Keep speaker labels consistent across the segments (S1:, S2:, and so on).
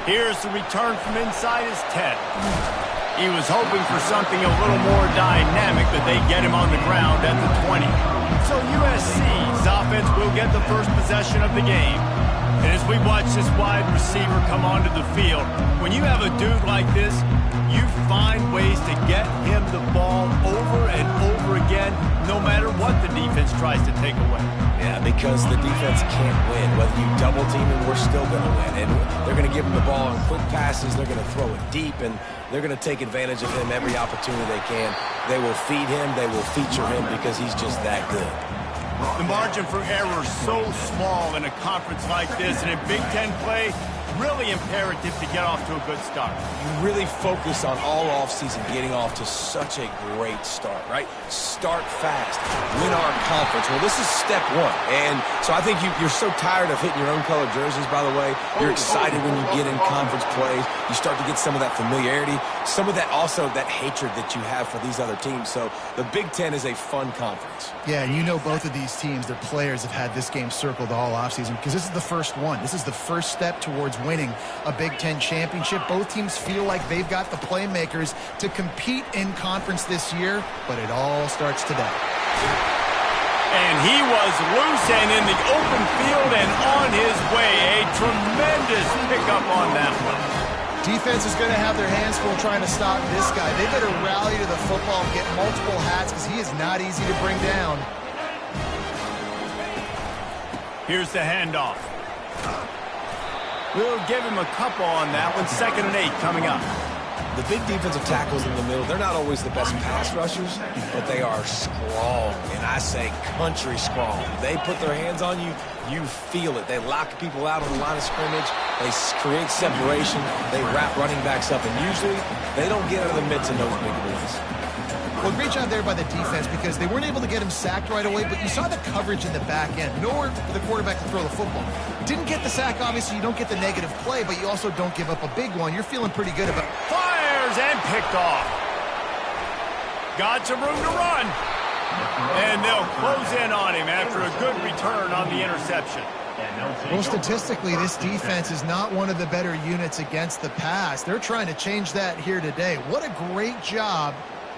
S1: Here's the return from inside his 10. He was hoping for something a little more dynamic, but they get him on the ground at the 20. So USC's offense will get the first possession of the game. And as we watch this wide receiver come onto the field, when you have a dude like this, you find ways to get him the ball over and over again, no matter what the defense tries to take away.
S2: Yeah, because the defense can't win. Whether you double team him, we're still going to win. And they're going to give him the ball in quick passes. They're going to throw it deep, and they're going to take advantage of him every opportunity they can. They will feed him. They will feature him because he's just that good.
S1: The margin for error is so small in a conference like this, and in Big Ten play, really imperative to get off to a good start.
S2: You really focus on all offseason getting off to such a great start, right? Start fast, win our conference. Well, this is step one. And so I think you're so tired of hitting your own color jerseys, by the way. You're excited when you get in conference plays. You start to get some of that familiarity, some of that also that hatred that you have for these other teams. So the Big Ten is a fun conference.
S3: Yeah, and you know both of these teams, their players have had this game circled all offseason because this is the first one. This is the first step towards winning a Big Ten championship. Both teams feel like they've got the playmakers to compete in conference this year, but it all starts today.
S1: And he was loose and in the open field and on his way. A tremendous pickup on that one.
S3: Defense is going to have their hands full trying to stop this guy. They better rally to the football and get multiple hats because he is not easy to bring down.
S1: Here's the handoff. We'll give him a couple on that one. 2nd and 8 coming up.
S2: The big defensive tackles in the middle, they're not always the best pass rushers, but they are strong, and I say country strong. They put their hands on you, you feel it. They lock people out on the line of scrimmage. They create separation. They wrap running backs up, and usually they don't get out of the midst of those big boys.
S3: Well, great job there by the defense because they weren't able to get him sacked right away, but you saw the coverage in the back end. Nowhere for the quarterback to throw the football. Didn't get the sack, obviously. You don't get the negative play, but you also don't give up a big one. You're feeling pretty good about it.
S1: Fires and picked off. Got some room to run. And they'll close in on him after a good return on the interception.
S3: Well, statistically, this defense is not one of the better units against the pass. They're trying to change that here today. What a great job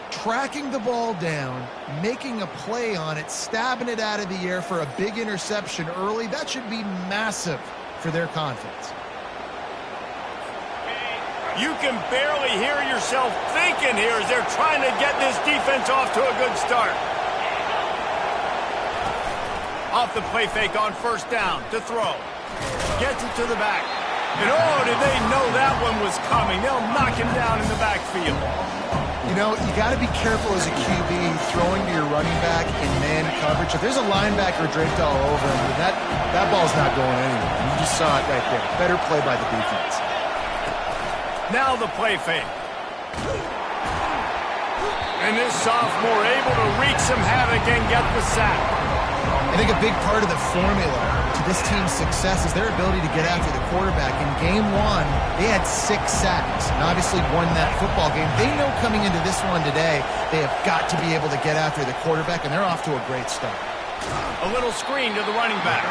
S3: tracking the ball down, making a play on it, stabbing it out of the air for a big interception early. That should be massive for their confidence.
S1: You can barely hear yourself thinking here as they're trying to get this defense off to a good start. Off the play fake on 1st down to throw. Gets it to the back. And oh, did they know that one was coming. They'll knock him down in the backfield.
S3: You know, you got to be careful as a QB throwing to your running back in man coverage. If there's a linebacker draped all over him, that ball's not going anywhere. You just saw it right there. Better play by the defense.
S1: Now the play fake. And this sophomore able to wreak some havoc and get the sack.
S3: I think a big part of the formula to this team's success is their ability to get after the quarterback. In game 1, they had 6 sacks and obviously won that football game. They know coming into this one today, they have got to be able to get after the quarterback, and they're off to a great start.
S1: A little screen to the running back.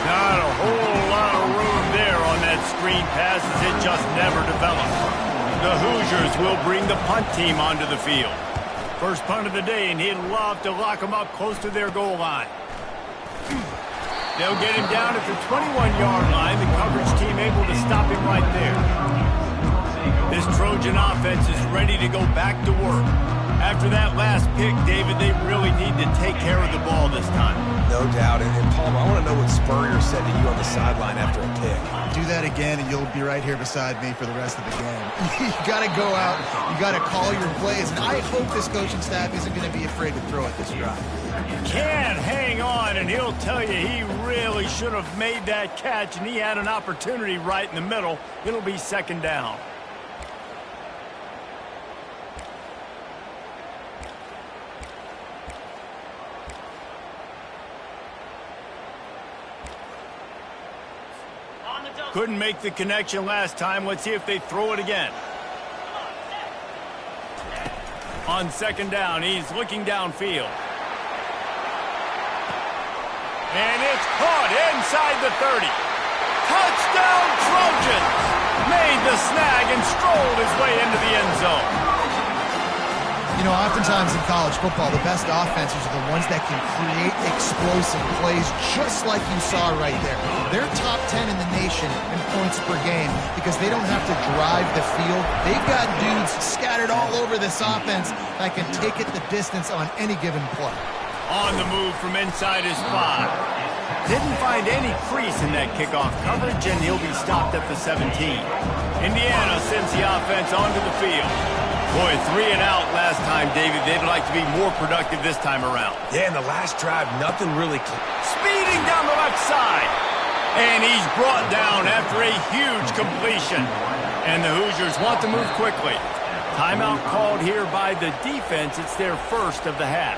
S1: Not a whole lot of room there on that screen pass as it just never developed. The Hoosiers will bring the punt team onto the field. First punt of the day, and he'd love to lock them up close to their goal line. They'll get him down at the 21-yard line. The coverage team able to stop him right there. This Trojan offense is ready to go back to work. After that last pick, David, they really need to take care of the ball this time.
S2: No doubt. And Palmer, I want to know what Spurrier said to you on the sideline after a pick.
S3: Do that again, and you'll be right here beside me for the rest of the game. You got to go out. You got to call your plays. And I hope this coaching staff isn't going to be afraid to throw it this drive.
S1: Can't hang on, and he'll tell you he really should have made that catch, and he had an opportunity right in the middle. It'll be 2nd down. Couldn't make the connection last time. Let's see if they throw it again. On 2nd down, he's looking downfield. And it's caught inside the 30. Touchdown, Trojans! made the snag and strolled his way into the end zone.
S3: You know, oftentimes in college football, the best offenses are the ones that can create explosive plays, just like you saw right there. They're top 10 in the nation in points per game because they don't have to drive the field. They've got dudes scattered all over this offense that can take it the distance on any given play.
S1: On the move from inside his 5. Didn't find any crease in that kickoff coverage, and he'll be stopped at the 17. Indiana sends the offense onto the field. Boy, 3 and out last time, David. They'd like to be more productive this time around.
S2: Yeah, in the last drive, nothing really
S1: speeding down the left side. And he's brought down after a huge completion. And the Hoosiers want to move quickly. Timeout called here by the defense. It's their first of the half.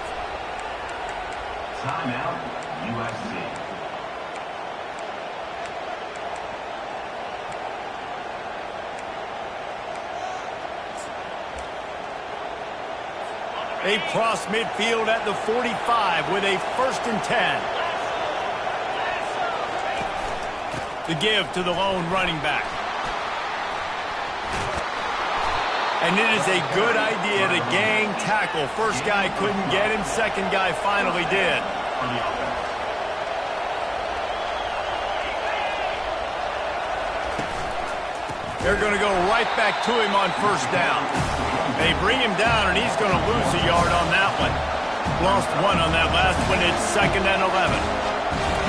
S4: Timeout, USC.
S1: They cross midfield at the 45 with a 1st and 10. The give to the lone running back. And it is a good idea to gang tackle. First guy couldn't get him, second guy finally did. They're going to go right back to him on 1st down. They bring him down, and he's going to lose a yard on that one. Lost 1 on that last one. It's 2nd and 11.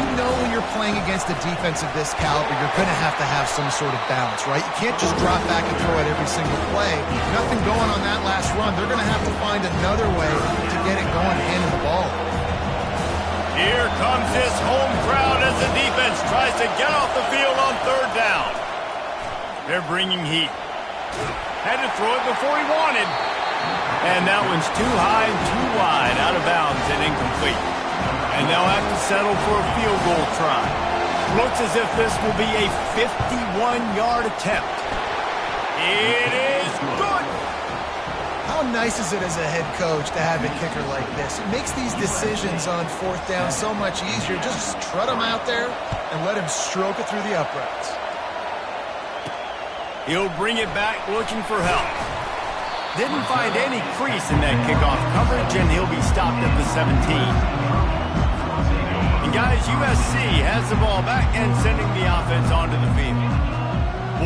S3: You know when you're playing against a defense of this caliber, you're going to have some sort of balance, right? You can't just drop back and throw it every single play. Nothing going on that last run. They're going to have to find another way to get it going, handing the ball.
S1: Here comes this home crowd as the defense tries to get off the field on 3rd down. They're bringing heat. Had to throw it before he wanted. And that one's too high and too wide, out of bounds and incomplete. And they'll have to settle for a field goal try. Looks as if this will be a 51-yard attempt. It is good.
S3: How nice is it as a head coach to have a kicker like this? It makes these decisions on 4th down so much easier. Just trot him out there and let him stroke it through the uprights.
S1: He'll bring it back looking for help. Didn't find any crease in that kickoff coverage, and he'll be stopped at the 17. And guys, USC has the ball back and sending the offense onto the field.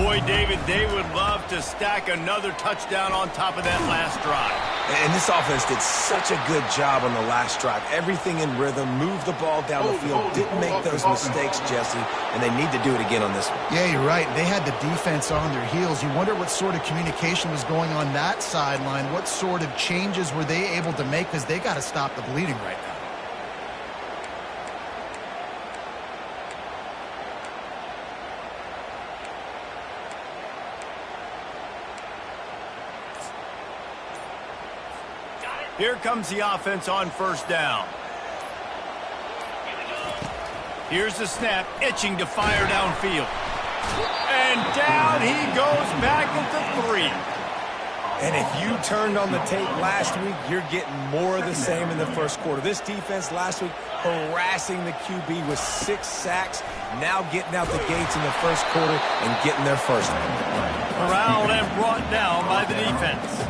S1: Boy, David, they would love to stack another touchdown on top of that last drive.
S2: And this offense did such a good job on the last drive. Everything in rhythm, moved the ball down the field, didn't make those mistakes, Jesse, and they need to do it again on this one.
S3: Yeah, you're right. They had the defense on their heels. You wonder what sort of communication was going on that sideline. What sort of changes were they able to make, because they got to stop the bleeding right now.
S1: Here comes the offense on 1st down. Here's the snap, itching to fire downfield. And down he goes back at the 3.
S2: And if you turned on the tape last week, you're getting more of the same in the 1st quarter. This defense last week harassing the QB with 6 sacks, now getting out the gates in the 1st quarter and getting their first one.
S1: Corralled and brought down by the defense.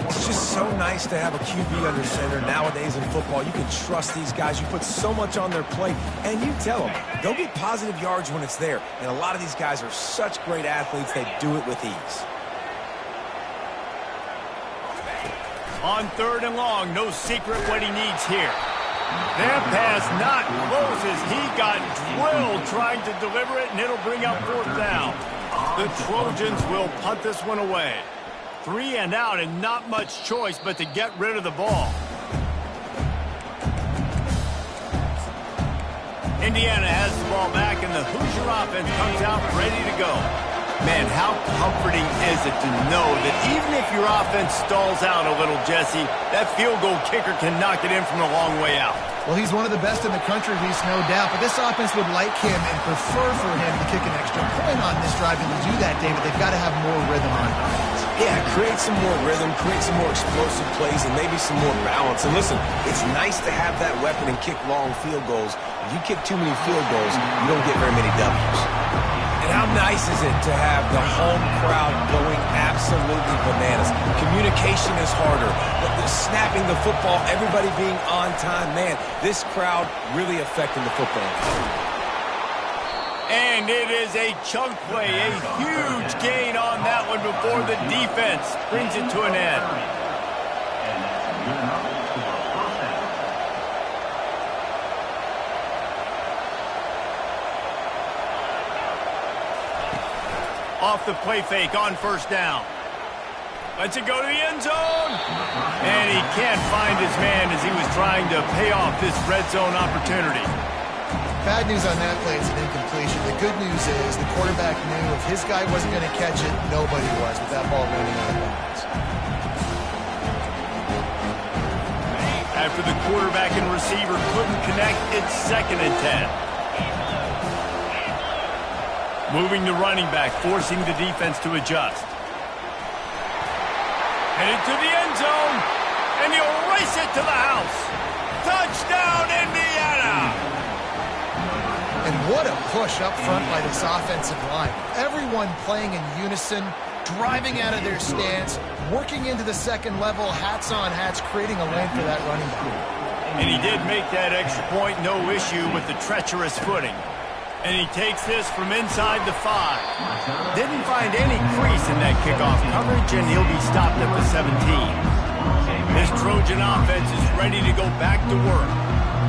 S2: It's just so nice to have a QB under center nowadays in football. You can trust these guys. You put so much on their plate, and you tell them they'll get positive yards when it's there. And a lot of these guys are such great athletes, they do it with ease.
S1: On 3rd and long, no secret what he needs here. That pass not close as he got drilled trying to deliver it, and it'll bring up 4th down. The Trojans will punt this one away. 3 and out, and not much choice but to get rid of the ball. Indiana has the ball back, and the Hoosier offense comes out ready to go. Man, how comforting is it to know that even if your offense stalls out a little, Jesse, that field goal kicker can knock it in from a long way out.
S3: Well, he's one of the best in the country, Reese, no doubt. But this offense would like him and prefer for him to kick an extra point on this drive. And to do that, David, they've got to have more rhythm on offense.
S2: Yeah, create some more rhythm, create some more explosive plays, and maybe some more balance. And listen, it's nice to have that weapon and kick long field goals. If you kick too many field goals, you don't get very many W's. And how nice is it to have the home crowd going absolutely bananas? Communication is harder. The snapping the football, everybody being on time. Man, this crowd really affecting the football.
S1: And it is a chunk play, a huge gain on that one before the defense brings it to an end. Off the play fake on first down. Lets it go to the end zone. And he can't find his man as he was trying to pay off this red zone opportunity.
S3: Bad news on that play is an incompletion. The good news is the quarterback knew if his guy wasn't going to catch it, nobody was with that ball running out of bounds.
S1: After the quarterback and receiver couldn't connect, it's 2nd and 10. Moving the running back, forcing the defense to adjust. Headed to the end zone, and he'll race it to the house. Touchdown, Indiana!
S3: And what a push up front by this offensive line. Everyone playing in unison, driving out of their stance, working into the second level, hats on hats, creating a lane for that running back.
S1: And he did make that extra point, no issue with the treacherous footing. And he takes this from inside the 5. Didn't find any crease in that kickoff coverage, and he'll be stopped at the 17. This Trojan offense is ready to go back to work.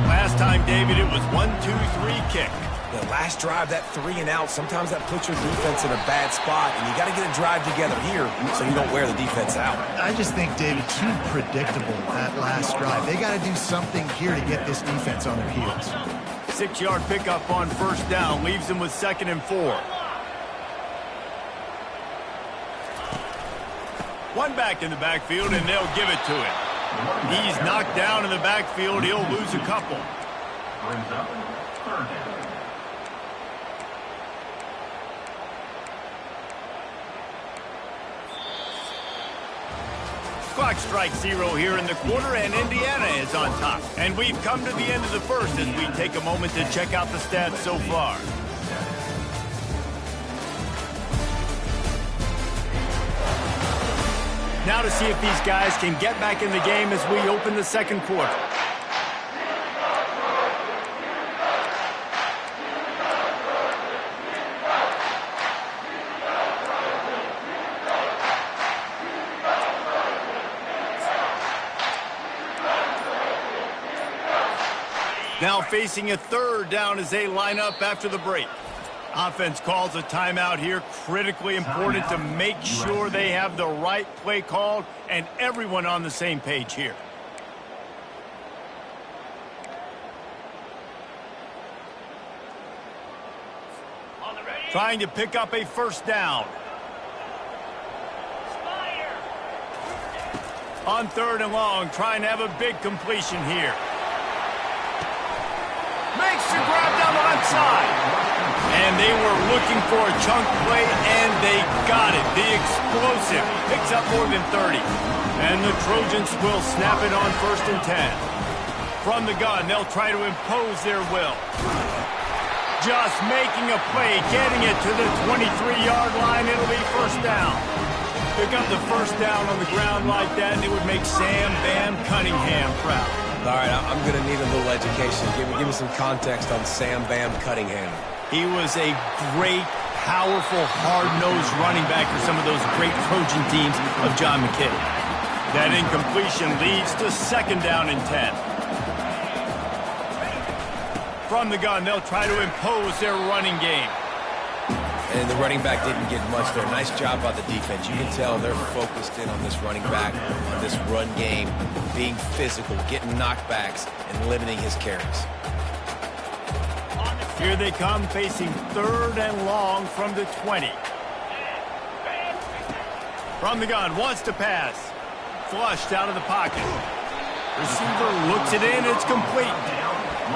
S1: Last time, David, it was 1-2-3 kick.
S2: The last drive, that 3 and out, sometimes that puts your defense in a bad spot, and you got to get a drive together here so you don't wear the defense out.
S3: I just think, David, too predictable that last drive. They got to do something here to get this defense on their heels.
S1: 6-yard pickup on first down leaves them with 2nd and 4. One back in the backfield, and they'll give it to him. He's knocked down in the backfield. He'll lose a couple.
S4: Brings up 3rd down.
S1: Clock strikes 0 here in the quarter, and Indiana is on top. And we've come to the end of the first as we take a moment to check out the stats so far. Now to see if these guys can get back in the game as we open the second quarter. Now facing a 3rd down as they line up after the break. Offense calls a timeout here. Critically important to make sure they have the right play called and everyone on the same page here. Trying to pick up a first down. On 3rd and long, trying to have a big completion here. Makes the grab down the left side. And they were looking for a chunk play, and they got it. The explosive picks up more than 30. And the Trojans will snap it on 1st and 10. From the gun, they'll try to impose their will. Just making a play, getting it to the 23-yard line. It'll be 1st down. Pick up the 1st down on the ground like that, and it would make Sam Bam Cunningham proud.
S2: All right, I'm going to need a little education. Give me some context on Sam Bam Cunningham.
S1: He was a great, powerful, hard-nosed running back for some of those great Trojan teams of John McKay. That incompletion leads to 2nd down and 10. From the gun, they'll try to impose their running game.
S2: And the running back didn't get much there. Nice job by the defense. You can tell they're focused in on this running back, on this run game, being physical, getting knockbacks, and limiting his carries.
S1: Here they come, facing 3rd and long from the 20. From the gun, wants to pass. Flushed out of the pocket. Receiver looks it in, it's complete.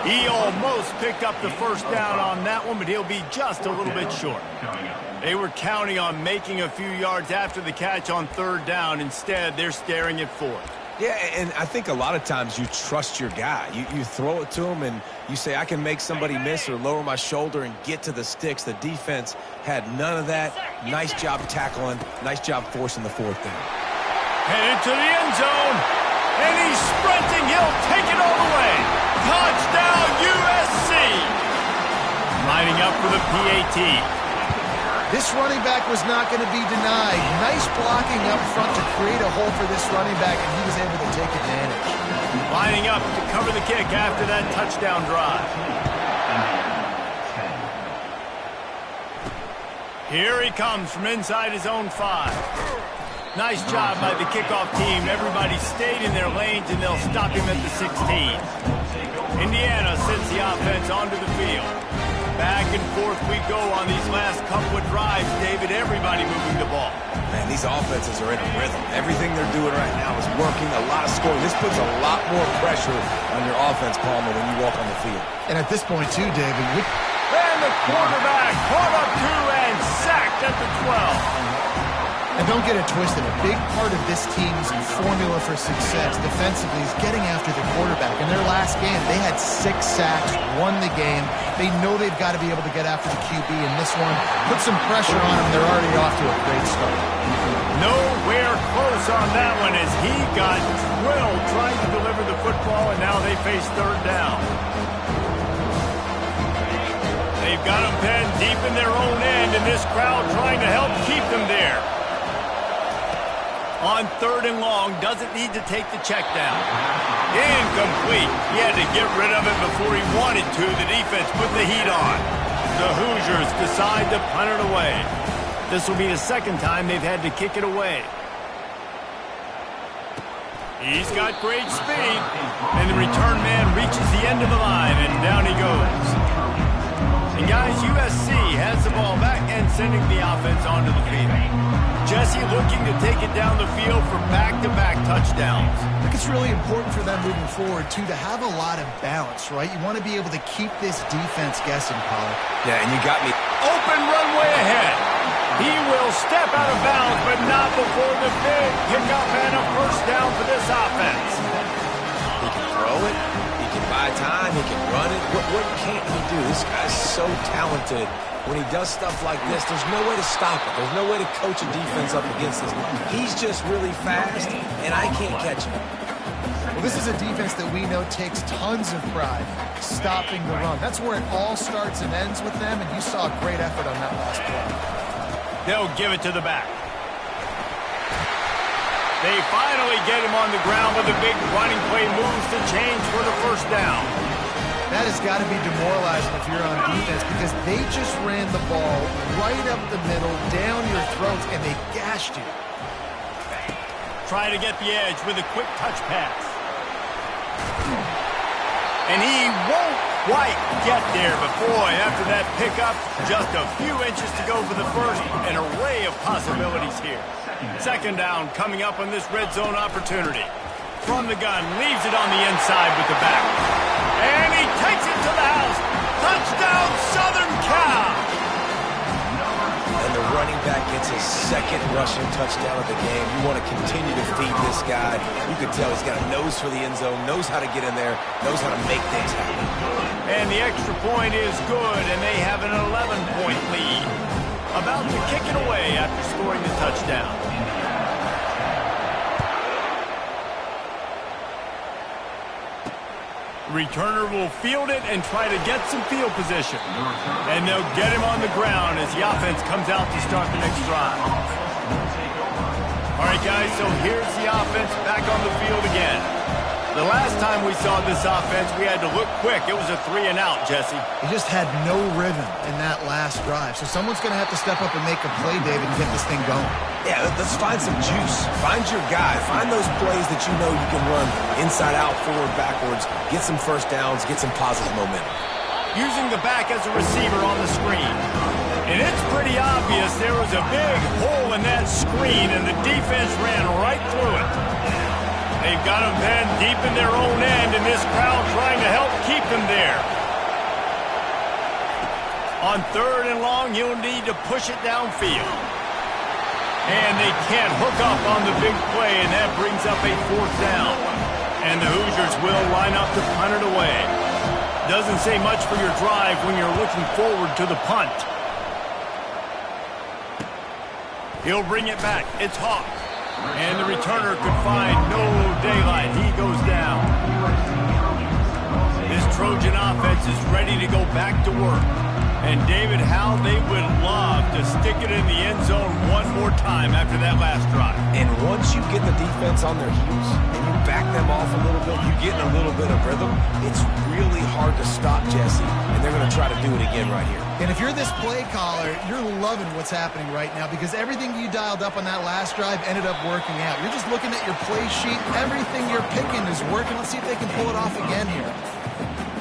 S1: He almost picked up the 1st down on that one, but he'll be just a little bit short. They were counting on making a few yards after the catch on 3rd down. Instead, they're staring at 4th.
S2: Yeah, and I think a lot of times you trust your guy. You throw it to him, and you say, I can make somebody miss or lower my shoulder and get to the sticks. The defense had none of that. Nice job tackling. Nice job forcing the fourth down.
S1: Headed to the end zone, and he's sprinting. He'll take it all the way. Touchdown, USC! Lining up for the PAT.
S3: This running back was not going to be denied. Nice blocking up front to create a hole for this running back, and he was able to take advantage.
S1: Lining up to cover the kick after that touchdown drive. Here he comes from inside his own 5. Nice job by the kickoff team. Everybody stayed in their lanes, and they'll stop him at the 16. Indiana sends the offense onto the field. Back and forth we go on these last couple of drives, David. Everybody moving the ball.
S2: Man, these offenses are in a rhythm. Everything they're doing right now is working. A lot of scoring. This puts a lot more pressure on your offense, Palmer, when you walk on the field.
S3: And at this point, too, David.
S1: And the quarterback caught up 2 and sacked at the 12.
S3: And don't get it twisted. A big part of this team's formula for success defensively is getting after the quarterback. In their last game, they had 6 sacks, won the game. They know they've got to be able to get after the QB in this one. Put some pressure on them. They're already off to a great start.
S1: Nowhere close on that one as he got drilled trying to deliver the football, and now they face 3rd down. They've got them pinned deep in their own end, and this crowd trying to help keep them there. On 3rd and long, doesn't need to take the check down. Incomplete. He had to get rid of it before he wanted to. The defense put the heat on. The Hoosiers decide to punt it away. This will be the 2nd time they've had to kick it away. He's got great speed. And the return man reaches the end of the line, and down he goes. And guys, USC has the ball back and sending the offense onto the field. Jesse looking to take it down the field for back-to-back touchdowns.
S3: I think it's really important for them moving forward, too, to have a lot of balance, right? You want to be able to keep this defense guessing, Pollard.
S2: Yeah, and you got me.
S1: Open runway ahead. He will step out of bounds, but not before the big pickup and a 1st down for this offense.
S2: He can throw it. He can buy time. He can run it. What can't he do? This guy's so talented. When he does stuff like this, there's no way to stop it. There's no way to coach a defense up against this. He's just really fast, and I can't catch him.
S3: Well, this is a defense that we know takes tons of pride stopping the run. That's where it all starts and ends with them, and you saw a great effort on that last play.
S1: They'll give it to the back. They finally get him on the ground with a big running play moves to change for the 1st down.
S3: That has got to be demoralizing if you're on defense because they just ran the ball right up the middle, down your throats, and they gashed you.
S1: Try to get the edge with a quick touch pass. And he won't quite get there, but boy, after that pickup, just a few inches to go for the 1st. An array of possibilities here. 2nd down coming up on this red zone opportunity. From the gun, leaves it on the inside with the back. And he takes it to the house. Touchdown, Southern Cal!
S2: And the running back gets his 2nd rushing touchdown of the game. You want to continue to feed this guy. You can tell he's got a nose for the end zone, knows how to get in there, knows how to make things happen.
S1: And the extra point is good, and they have an 11-point lead. About to kick it away after scoring the touchdown. Returner will field it and try to get some field position. And they'll get him on the ground as the offense comes out to start the next drive. All right, guys, so here's the offense back on the field again. The last time we saw this offense, we had to look quick. It was a 3-and-out, Jesse.
S3: He just had no rhythm in that last drive. So someone's going to have to step up and make a play, David, and get this thing going.
S2: Yeah, let's find some juice. Find your guy. Find those plays that you know you can run inside out, forward, backwards. Get some 1st downs. Get some positive momentum.
S1: Using the back as a receiver on the screen. And it's pretty obvious there was a big hole in that screen, and the defense ran right through it. They've got them then deep in their own end, and this crowd trying to help keep them there. On 3rd and long, you'll need to push it downfield. And they can't hook up on the big play, and that brings up a 4th down. And the Hoosiers will line up to punt it away. Doesn't say much for your drive when you're looking forward to the punt. He'll bring it back. It's Hawk. And the returner could find no daylight. He goes down. This Trojan offense is ready to go back to work. And David, how they would love to stick it in the end zone one more time after that last drive.
S2: And once you get the defense on their heels and you back them off a little bit, you get in a little bit of rhythm, it's really hard to stop Jesse, and they're going to try to do it again right here.
S3: And if you're this play caller, you're loving what's happening right now because everything you dialed up on that last drive ended up working out. You're just looking at your play sheet. Everything you're picking is working. Let's see if they can pull it off again here.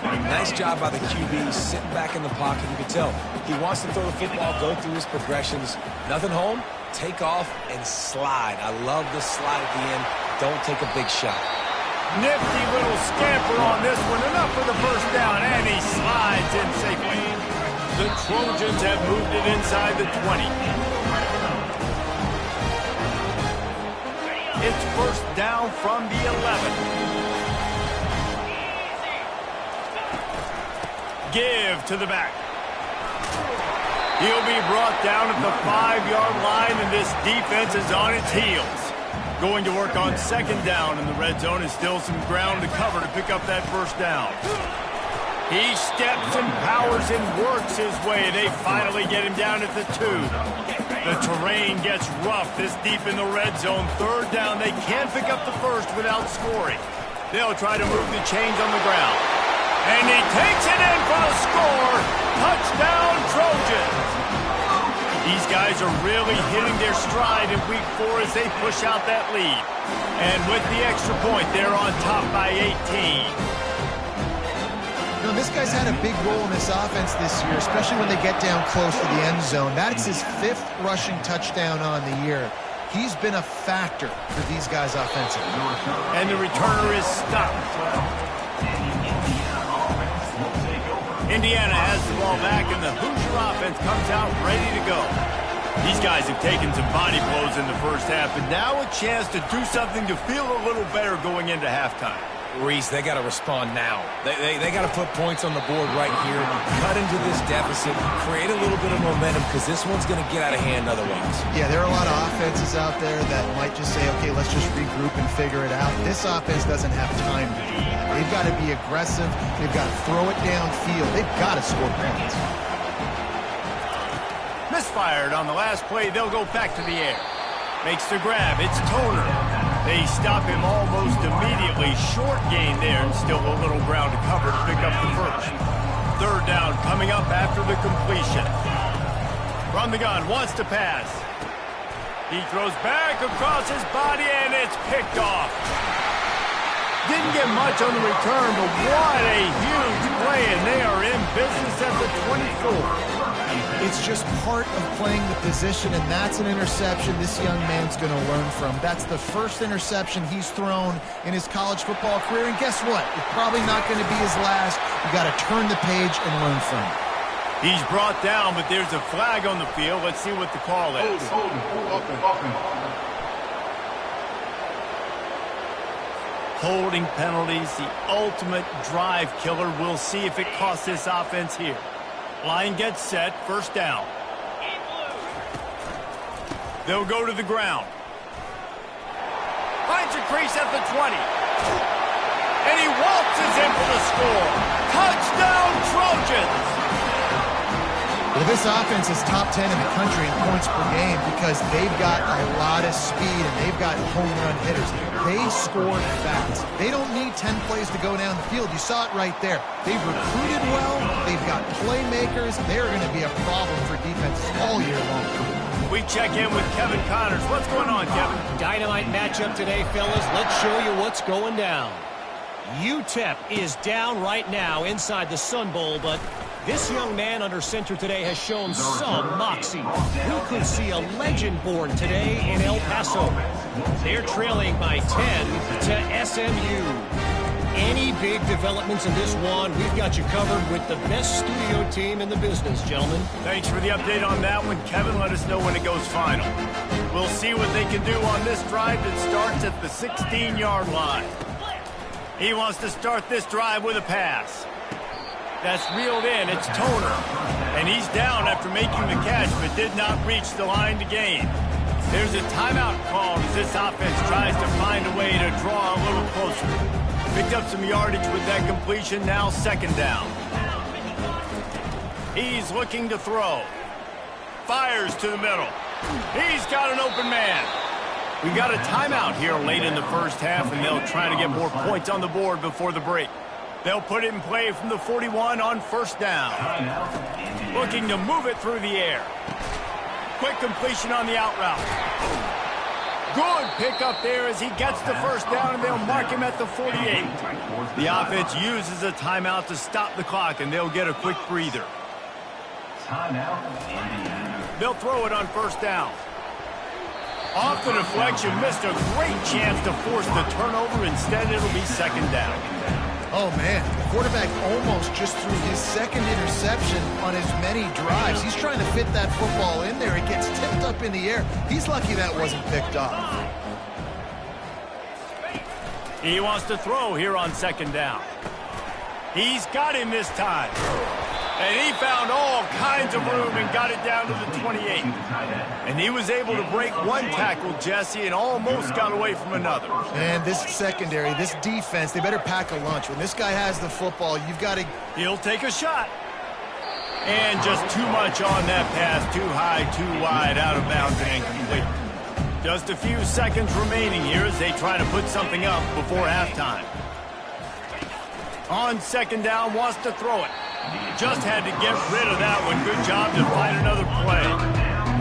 S2: Nice job by the QB, sitting back in the pocket. You can tell he wants to throw the football, go through his progressions. Nothing home, take off and slide. I love the slide at the end. Don't take a big shot.
S1: Nifty little scamper on this one. Enough for the first down, and he slides in safely. The Trojans have moved it inside the 20. It's first down from the 11. Give to the back. He'll be brought down at the 5-yard line, and this defense is on its heels. Going to work on 2nd down in the red zone is still some ground to cover to pick up that first down. He steps and powers and works his way. They finally get him down at the 2. The terrain gets rough this deep in the red zone. 3rd down, they can't pick up the first without scoring. They'll try to move the chains on the ground. And he takes it in for the score. Touchdown, Trojans. These guys are really hitting their stride in week 4 as they push out that lead. And with the extra point, they're on top by 18.
S3: You know, this guy's had a big role in this offense this year, especially when they get down close to the end zone. That's his 5th rushing touchdown on the year. He's been a factor for these guys offensively.
S1: And the returner is stopped. Indiana has the ball back, and the Hoosier offense comes out ready to go. These guys have taken some body blows in the first half, and now a chance to do something to feel a little better going into halftime.
S2: Reese, they got to respond now. They got to put points on the board right here, cut into this deficit, create a little bit of momentum, because this one's going to get out of hand otherwise.
S3: Yeah, there are a lot of offenses out there that might just say, okay, let's just regroup and figure it out. This offense doesn't have time to do that. They've got to be aggressive. They've got to throw it downfield. They've got to score points.
S1: Misfired on the last play. They'll go back to the air. Makes the grab. It's Toner. They stop him almost immediately. Short gain there, and still a little ground to cover to pick up the first. 3rd down coming up after the completion. From the gun, wants to pass. He throws back across his body, and it's picked off. Didn't get much on the return, but what a huge play, and they are in business at the 24.
S3: It's just part of playing the position, and that's an interception this young man's going to learn from. That's the first interception he's thrown in his college football career, and guess what? It's probably not going to be his last. You got to turn the page and learn from it.
S1: He's brought down, but there's a flag on the field. Let's see what the call is. Holding penalties, the ultimate drive killer. We'll see if it costs this offense here. Line gets set, first down. They'll go to the ground. Finds a crease at the 20. And he waltzes in for the score. Touchdown, Trojans!
S3: Well, this offense is top 10 in the country in points per game because they've got a lot of speed and they've got home run hitters. They score fast. They don't need 10 plays to go down the field. You saw it right there. They've recruited well. They've got playmakers. They're going to be a problem for defenses all year long.
S1: We check in with Kevin Connors. What's going on, Kevin?
S5: Dynamite matchup today, fellas. Let's show you what's going down. UTEP is down right now inside the Sun Bowl, but this young man under center today has shown some moxie. We could see a legend born today in El Paso. They're trailing by 10 to SMU. Any big developments in this one, we've got you covered with the best studio team in the business, gentlemen.
S1: Thanks for the update on that one, Kevin. Let us know when it goes final. We'll see what they can do on this drive that starts at the 16-yard line. He wants to start this drive with a pass. That's reeled in. It's Toner. And he's down after making the catch, but did not reach the line to gain. There's a timeout called as this offense tries to find a way to draw a little closer. Picked up some yardage with that completion, now second down. He's looking to throw. Fires to the middle. He's got an open man. We got a timeout here late in the first half, and they'll try to get more points on the board before the break. They'll put it in play from the 41 on first down. Looking to move it through the air. Quick completion on the out route. Good pickup there as he gets the first down, and they'll mark him at the 48. The offense uses a timeout to stop the clock, and they'll get a quick breather. They'll throw it on first down. Off the deflection, missed a great chance to force the turnover. Instead, it'll be second down.
S3: Oh, man, the quarterback almost just threw his second interception on as many drives. He's trying to fit that football in there. It gets tipped up in the air. He's lucky that wasn't picked up.
S1: He wants to throw here on second down. He's got him this time. And he found all kinds of room and got it down to the 28. And he was able to break one tackle, Jesse, and almost got away from another.
S3: And this secondary, this defense, they better pack a lunch. When this guy has the football, you've got to...
S1: He'll take a shot. And just too much on that pass. Too high, too wide, out of bounds, and incomplete. Just a few seconds remaining here as they try to put something up before halftime. On second down, wants to throw it. Just had to get rid of that one. Good job to find another play.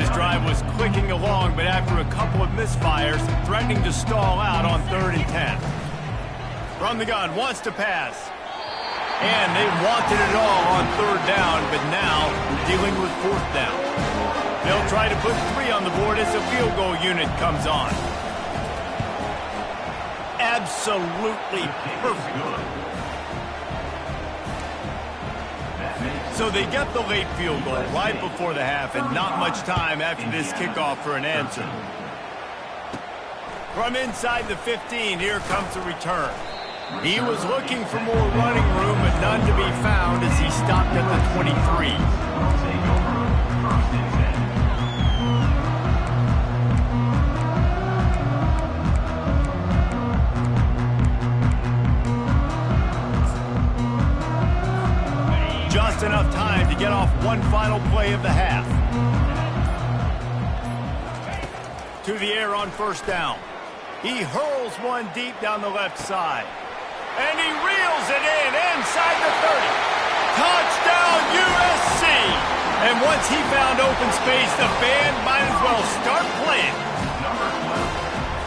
S1: This drive was clicking along, but after a couple of misfires, threatening to stall out on 3rd and 10. From the gun, wants to pass. And they wanted it all on 3rd down, but now dealing with 4th down. They'll try to put 3 on the board as the field goal unit comes on. Absolutely perfect. So they get the late field goal right before the half, and not much time after this kickoff for an answer. From inside the 15, here comes the return. He was looking for more running room, but none to be found as he stopped at the 23. Just enough time to get off one final play of the half. To the air on first down. He hurls one deep down the left side. And he reels it in inside the 30. Touchdown USC! And once he found open space, the band might as well start playing.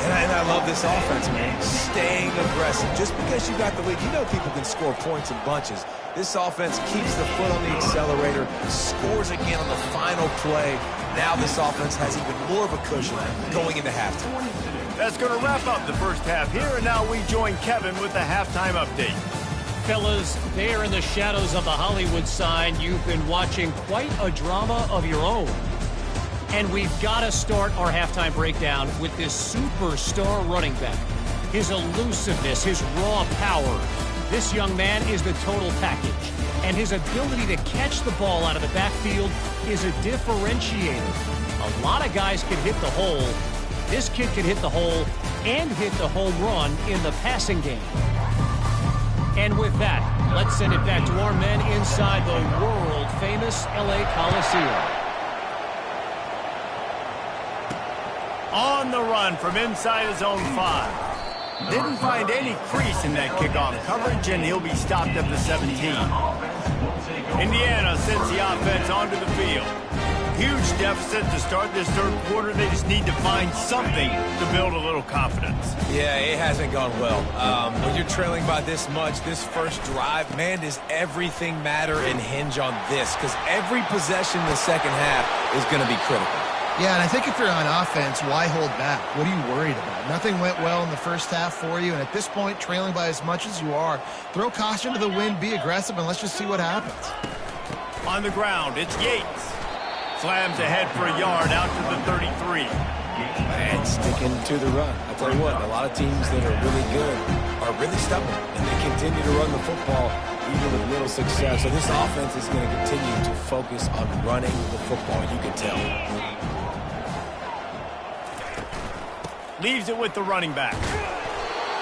S2: And I love this offense, man. Staying aggressive. Just because you got the lead, you know people can score points in bunches. This offense keeps the foot on the accelerator, scores again on the final play. Now this offense has even more of a cushion going into halftime.
S1: That's going to wrap up the first half here, and now we join Kevin with the halftime update.
S5: Fellas, there in the shadows of the Hollywood sign, you've been watching quite a drama of your own. And we've got to start our halftime breakdown with this superstar running back. His elusiveness, his raw power. This young man is the total package. And his ability to catch the ball out of the backfield is a differentiator. A lot of guys can hit the hole. This kid can hit the hole and hit the home run in the passing game. And with that, let's send it back to our men inside the world-famous LA Coliseum.
S1: On the run from inside his own 5. Didn't find any crease in that kickoff coverage, and he'll be stopped at the 17. Indiana sends the offense onto the field. Huge deficit to start this third quarter. They just need to find something to build a little confidence.
S2: Yeah, it hasn't gone well. When you're trailing by this much, this first drive, man, does everything matter and hinge on this? Because every possession in the second half is going to be critical.
S3: Yeah, and I think if you're on offense, why hold back? What are you worried about? Nothing went well in the first half for you, and at this point, trailing by as much as you are, throw caution to the wind, be aggressive, and let's just see what happens.
S1: On the ground, it's Yates. Slams ahead for a yard out to the 33.
S2: And sticking to the run. I'll tell you what, a lot of teams that are really good are really stubborn, and they continue to run the football even with little success. So this offense is going to continue to focus on running the football, you can tell.
S1: Leaves it with the running back.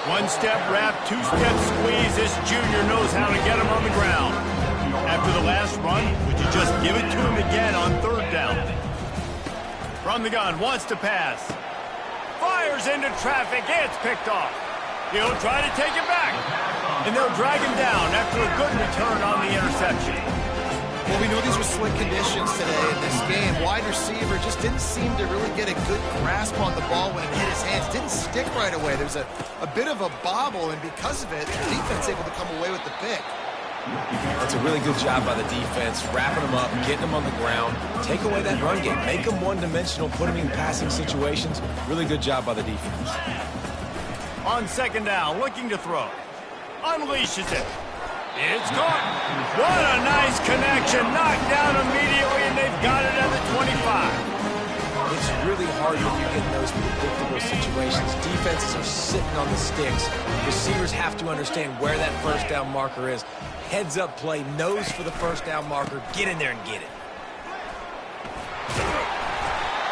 S1: One-step wrap, two-step squeeze. This junior knows how to get him on the ground. After the last run, would you just give it to him again on third down? From the gun, wants to pass. Fires into traffic. It's picked off. He'll try to take it back. And they'll drag him down after a good return on the interception.
S3: Well, we know these were slick conditions today in this game. Wide receiver just didn't seem to really get a good grasp on the ball when it hit his hands. Didn't stick right away. There's a bit of a bobble, and because of it, the defense able to come away with the pick.
S2: That's a really good job by the defense, wrapping them up, getting them on the ground, take away that run game, make them one-dimensional, put them in passing situations. Really good job by the defense.
S1: On second down, looking to throw. Unleashes it. It's caught. What a nice connection. Knocked down immediately, and they've got it at the 25.
S2: It's really hard when you get in those predictable situations. Defenses are sitting on the sticks. Receivers have to understand where that first down marker is. Heads up play, nose for the first down marker. Get in there and get it.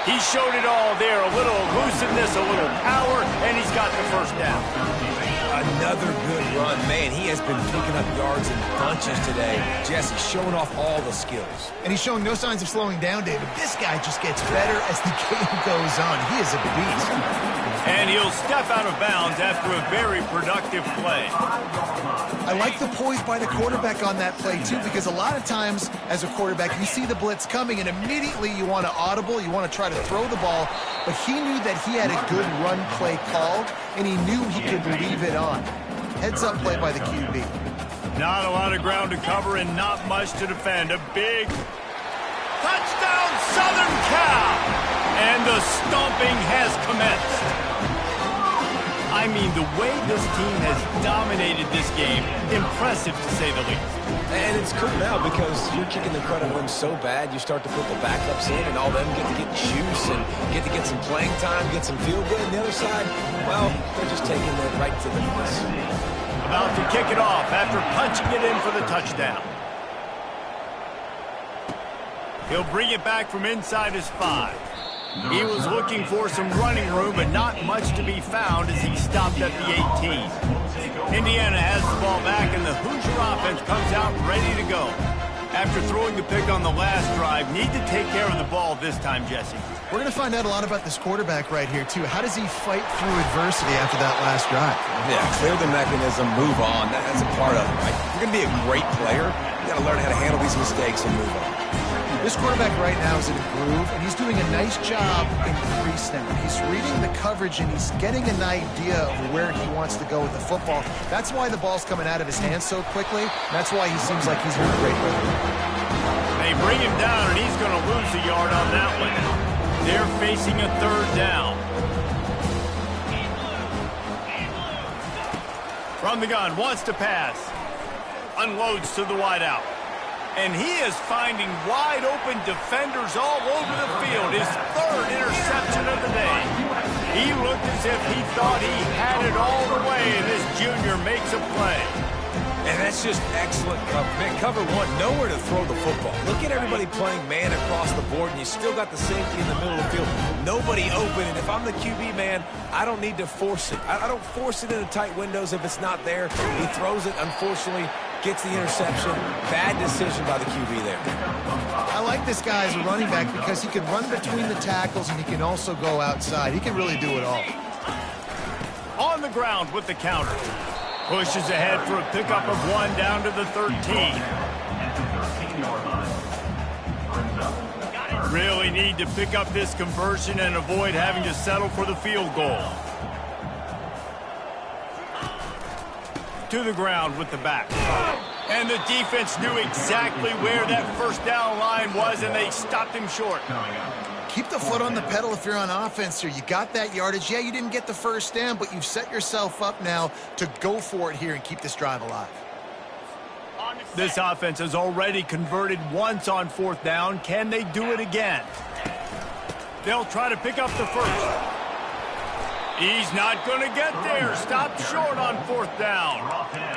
S1: He showed it all there. A little elusiveness, a little power, and he's got the first down.
S2: Another good run. Man, he has been picking up yards in bunches today. Jesse showing off all the skills.
S3: And he's showing no signs of slowing down, David. This guy just gets better as the game goes on. He is a beast.
S1: And he'll step out of bounds after a very productive play.
S3: I like the poise by the quarterback on that play, too, because a lot of times as a quarterback, you see the blitz coming, and immediately you want to audible, you want to try to throw the ball, but he knew that he had a good run play called, and he knew he could leave it on. Heads-up play by the QB.
S1: Not a lot of ground to cover and not much to defend. A big touchdown, Southern Cal! And the stomping has commenced. I mean, the way this team has dominated this game, impressive to say the least.
S2: And it's cool now because you're kicking the crud out of them so bad, you start to put the backups in, and all of them get to get juice and get to get some playing time, get some feel good. And the other side, well, they're just taking it right to the face.
S1: About to kick it off after punching it in for the touchdown. He'll bring it back from inside his 5. He was looking for some running room, but not much to be found as he stopped at the 18. Indiana has the ball back, and the Hoosier offense comes out ready to go. After throwing the pick on the last drive, need to take care of the ball this time, Jesse.
S3: We're going to find out a lot about this quarterback right here, too. How does he fight through adversity after that last drive?
S2: Yeah, clear the mechanism, move on. That's a part of it, right? If you're going to be a great player, you got to learn how to handle these mistakes and move on.
S3: This quarterback right now is in a groove, and he's doing a nice job in pre-snap. He's reading the coverage, and he's getting an idea of where he wants to go with the football. That's why the ball's coming out of his hands so quickly. That's why he seems like he's in a great rhythm.
S1: They bring him down, and he's going to lose a yard on that one. They're facing a third down. From the gun, wants to pass. Unloads to the wideout. And he is finding wide-open defenders all over the field. His third interception of the day. He looked as if he thought he had it all the way, and this junior makes a play.
S2: And that's just excellent cover. Man, cover one, nowhere to throw the football. Look at everybody playing man across the board, and you still got the safety in the middle of the field. Nobody open, and if I'm the QB, man, I don't need to force it. I don't force it into tight windows if it's not there. He throws it, unfortunately, gets the interception. Bad decision by the QB there.
S3: I like this guy as a running back because he can run between the tackles, and he can also go outside. He can really do it all.
S1: On the ground with the counter. Pushes ahead for a pickup of 1 down to the 13. Really need to pick up this conversion and avoid having to settle for the field goal. To the ground with the back. And the defense knew exactly where that first down line was, and they stopped him short.
S3: Keep the foot on the pedal if you're on offense here. You got that yardage. Yeah, you didn't get the first down, but you've set yourself up now to go for it here and keep this drive alive.
S1: This offense has already converted once on 4th down. Can they do it again? They'll try to pick up the first. He's not going to get there. Stop short on 4th down.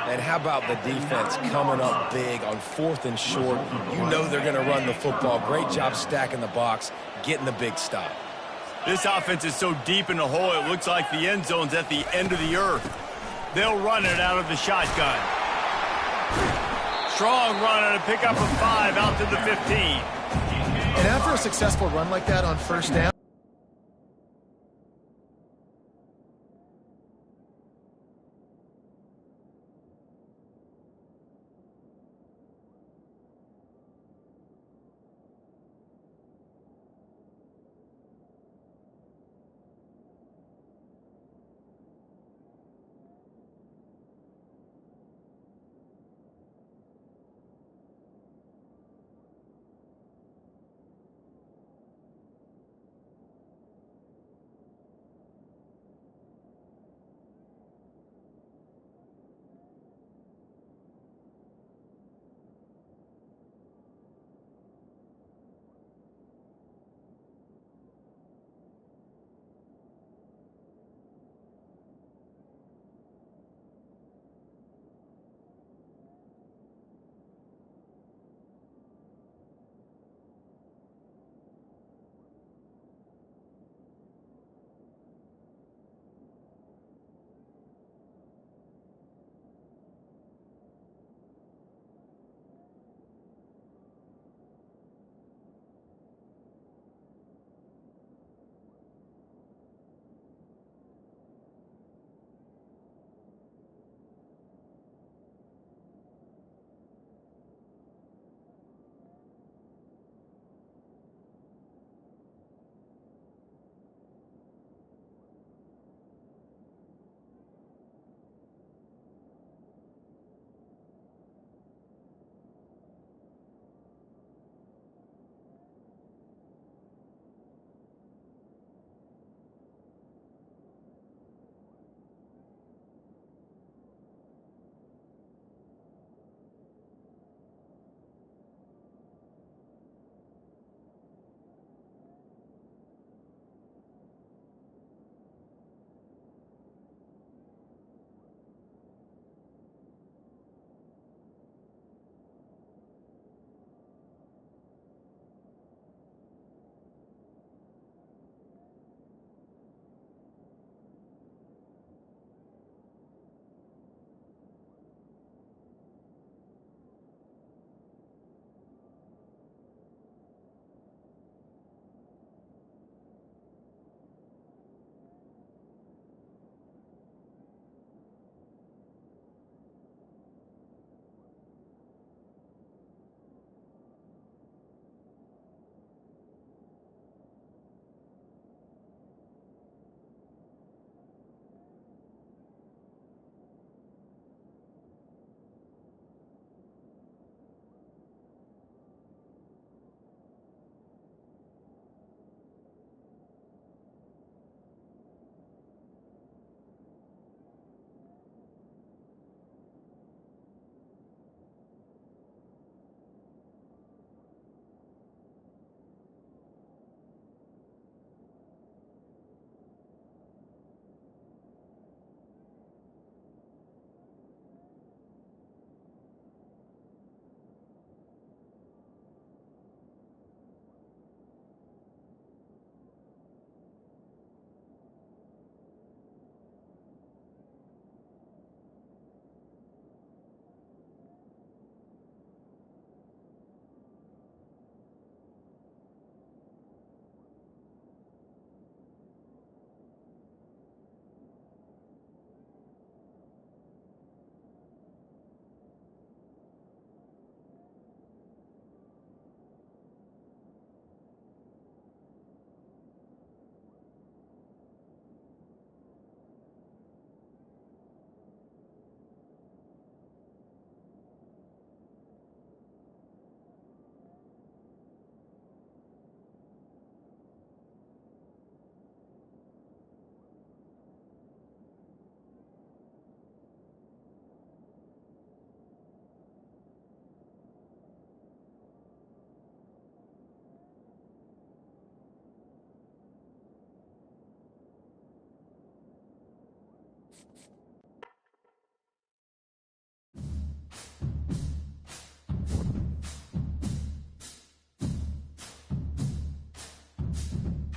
S2: And how about the defense coming up big on 4th and short? You know they're going to run the football. Great job stacking the box, getting the big stop.
S1: This offense is so deep in the hole, it looks like the end zone's at the end of the earth. They'll run it out of the shotgun. Strong run and a pickup of 5 out to the 15.
S3: And after a successful run like that on 1st down,